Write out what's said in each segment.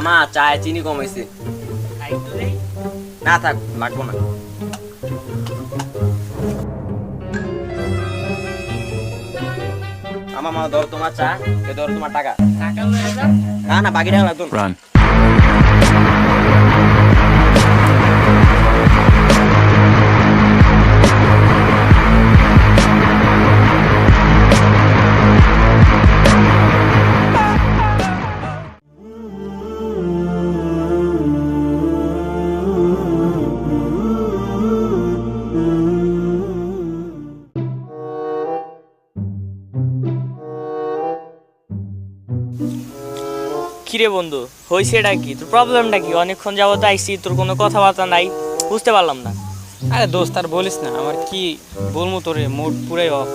মামা চায় চিনি কমাইছে। না থাক, লাগবো না। মামা ধর তোমার চা, এ ধর তোমার টাকা। না না, বাকি টাকা লাগতো না। কিরে বন্ধু, হয়েছে এটা কি? তোর প্রবলেমটা কি? অনেকক্ষণ যাবত আইসি, তোর কোনো কথাবার্তা নাই, বুঝতে পারলাম না। আরে দোস্ত আর বলিস না, আমার কি বলবো তোরে, মুড পুরাই অফ,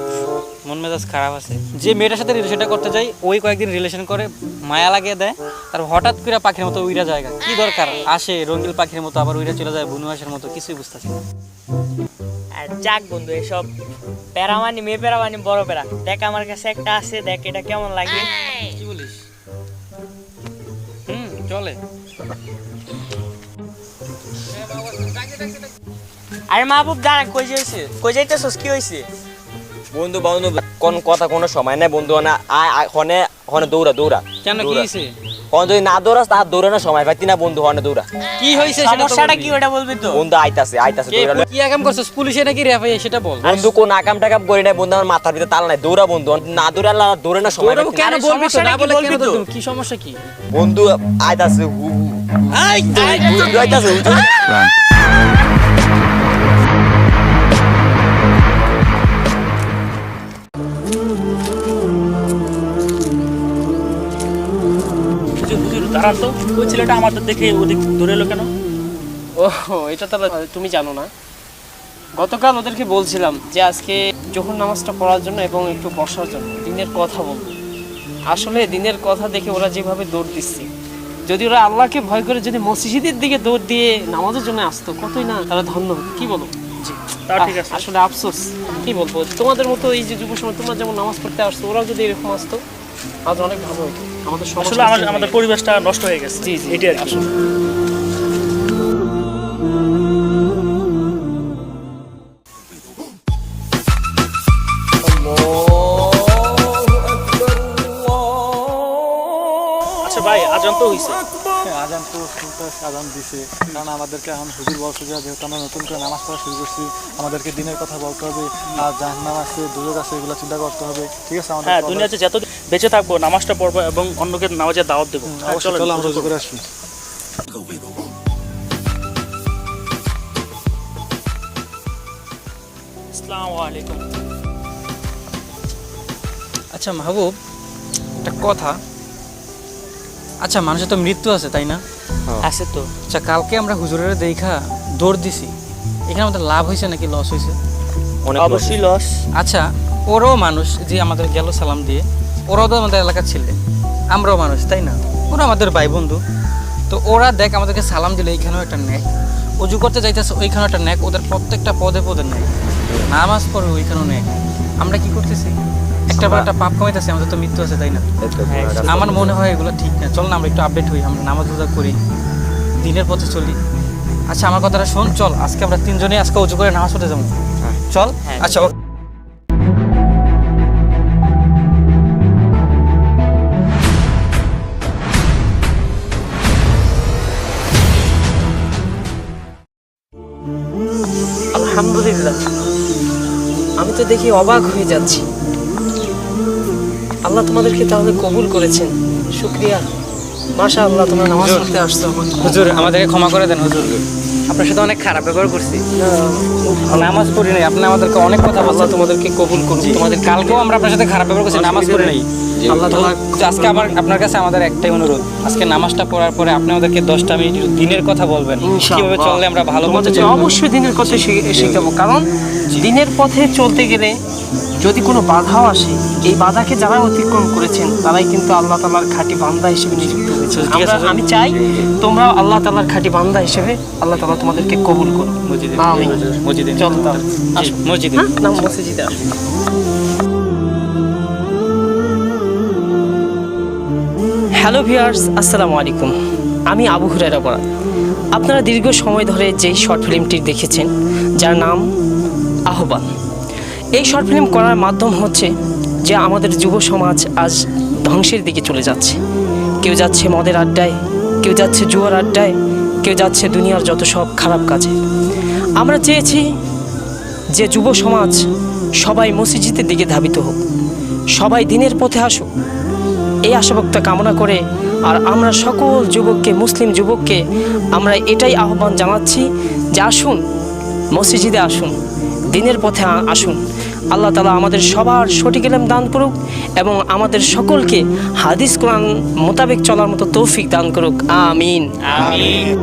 মন মেজাজ খারাপ আছে। যে মেয়েটার সাথে রিলেশনটা করতে যাই, ওই কয়েকদিন রিলেশন করে মায়া লাগিয়ে দেয়, তার হঠাৎ করে পাখির মতো উইরা জায়গা। কি দরকার, আসে রঙিল পাখির মতো, আবার উইরা চলে যায় বুনু হাঁসের মতো, কিছুই বুঝতেছি না। আর যাক বন্ধু, এসব প্যারামানি মেয়ে প্যারামানি বড় প্যারা। দেখ আমার কাছে একটা আছে, দেখ এটা কেমন লাগে। কি বলিস? চলে। আরে মাহবুব দাঁড়া, কই যাইছে? কই যাইতেছস? কি হইছে? বন্ধু বন্ধু কোন কথা কোনো সময় নাই বন্ধু, না হনে হনে দৌড়া দৌড়া। কেন, কি হইছে? কোন যদি না দৌড়াস তার দৌড়ানোর সময় পাইতি না বন্ধু, হনে দৌড়া। কি হইছে সমস্যাটা কি ওটা বলবি তো? বন্ধু আইতাছে দৌড়া। কি আকাম করছস? পুলিশে নাকি রেফাই, সেটা বল। বন্ধু কোন আকাম টাকাম করি নাই বন্ধু, আমার মাথার ভিতরে তাল নাই, দৌড়া বন্ধু। না দৌড়ালে দৌড়ানোর সময় তোর কেন আরে বলবি তো, না বলে বলবি কেন তো? বলবি? কি সমস্যা কি? বন্ধু আইতাছে আইতাছে। দাঁড়ান তো, ওই ছেলেটা আমাদের দেখে ওদিক ধরে এলো কেন? ও এটা তো তুমি জানো না, গতকাল ওদেরকে বলছিলাম যে আজকে জোহর নামাজটা পড়ার জন্য এবং একটু বসার জন্য দিনের কথা বলবো। আসলে দিনের কথা দেখে ওরা যেভাবে দৌড় দিচ্ছে, যদি ওরা আল্লাহকে ভয় করে যদি মসজিদের দিকে দৌড় দিয়ে নামাজের জন্য আসতো, কতই না তারা ধন্য হতো। কি বলো? তা ঠিক আছে। আসলে আফসোস, কি বলবো, তোমাদের মতো এই যে যুব সময় তোমরা যেমন নামাজ পড়তে আসতো, ওরাও যদি এরকম আসতো আজ অনেক ভালো হতো। আমাদের আসলে আমাদের পরিবেশটা নষ্ট হয়ে গেছে। জি জি, এটাই আর কি। আসলে আচ্ছা ভাই, আজান তো হইছে। আজান তো আজান দিছে, কারণ আমাদেরকে এখন হুজুর বলছে যে যেহেতু আমরা নতুন করে নামাজ পড়া শুরু করছি, আমাদেরকে দিনের কথা বলতে হবে, আর জাহান্নাম আছে, দুজক আছে, এগুলো চিন্তা করতে হবে। ঠিক আছে? হ্যাঁ, দুনিয়াতে যত বেঁচে থাকবো নামাজটা পড়বো এবং অন্যকে নামাজের দাওয়াত দেবো। চলো আমরা রুজু করে আসি। আসসালামু আলাইকুম। আচ্ছা মাহবুব, একটা কথা, আচ্ছা মানুষের তো মৃত্যু আছে তাই না? আছে তো। আচ্ছা কালকে আমরা হুজুরের দেখা দৌড় দিছি, এখানে আমাদের লাভ হয়েছে নাকি লস হয়েছে? অবশ্যই লস। আচ্ছা ওরাও মানুষ যে আমাদের গেল সালাম দিয়ে, ওরাও তো আমাদের এলাকার ছেলে, আমরাও মানুষ তাই না? ওরা আমাদের ভাই বন্ধু। তো ওরা দেখ আমাদেরকে সালাম দিলে এইখানেও একটা ন্যাক, অজু করতে যাইতেছে ওইখানেও একটা ন্যাক, ওদের প্রত্যেকটা পদে পদে ন্যাক, নামাজ পড়ে ওইখানেও ন্যাক। আমরা কি করতেছি? একটা বার একটা পাপ কমাইতেছি, আমাদের তো মৃত্যু আছে তাই না? আমার মনে হয় এগুলো ঠিক না। চল না আমরা একটু আপডেট হই, আমরা নামাজ রোজা করি, দিনের পথে চলি। আচ্ছা আমার কথাটা শোন, চল আজকে আমরা তিনজনে আজকে উজু করে নামাজ পড়তে যাবো, চল। আচ্ছা আলহামদুলিল্লাহ, আমি তো দেখি অবাক হয়ে যাচ্ছি। আল্লাহ তোমাদেরকে তাহলে কবুল করেছেন, শুকরিয়া। মাশাআল্লাহ, তোমরা নামাজ পড়তে আসছো। হুজুর আমাদেরকে ক্ষমা করে দেন হুজুর, আপনার সাথে অনেক খারাপ ব্যবহার করছি, নামাজ পড়ি নাই, আপনি আমাদেরকে অনেক কথা বলছেন। আল্লাহ তোমাদেরকে কবুল করুন। তোমাদের কালকেও আমরা আপনার সাথে খারাপ ব্যবহার করছি, নামাজ পড়ি নাই। আল্লাহ তাআলা আজকে আবার আপনার কাছে আমাদের একটাই অনুরোধ, আজকে নামাজটা পড়ার পরে আপনি আমাদেরকে 10টা মিনিট দিনের কথা বলবেন, কিভাবে চললে আমরা ভালো বলতে চাই। অবশ্যই দিনের কথা শিখাবো, কারণ দিনের পথে চলতে গেলে যদি কোনো বাধাও আসে, এই বাধাকে যারা অতিক্রম করেছেন তারাই কিন্তু আল্লাহ তাআলার খাঁটি বান্দা হিসেবে নিযুক্ত হয়েছে। আমি চাই তোমরা আল্লাহ তাআলার খাঁটি বান্দা হিসেবে আল্লাহ তাআলা তোমাদেরকে কবুল করুন। মসজিদে চলো মসজিদে মসজিদে আসো। হ্যালো ভিউয়ার্স, আসসালামু আলাইকুম। আমি আবু হুরায়রা বরাত। আপনারা দীর্ঘ সময় ধরে যেই শর্ট ফিল্মটি দেখেছেন, যার নাম আহ্বান, এই শর্ট ফিল্ম করার মাধ্যম হচ্ছে যে আমাদের যুব সমাজ আজ ধ্বংসের দিকে চলে যাচ্ছে। কেউ যাচ্ছে মদের আড্ডায়, কেউ যাচ্ছে জুয়ার আড্ডায়, কেউ যাচ্ছে দুনিয়ার যত সব খারাপ কাজে। আমরা চেয়েছি যে যুব সমাজ সবাই মসজিদের দিকে ধাবিত হোক, সবাই দিনের পথে আসুক, এই আশাভক্ত কামনা করে। আর আমরা সকল যুবককে, মুসলিম যুবককে আমরা এটাই আহ্বান জানাচ্ছি যে আসুন, মসজিদে আসুন, দিনের পথে আসুন। আল্লাহ তাআলা আমাদের সবার সঠিক ইলম দান করুক এবং আমাদের সকলকে হাদিস কোরআন মোতাবেক চলার মতো তৌফিক দান করুক। আমিন। আমিন।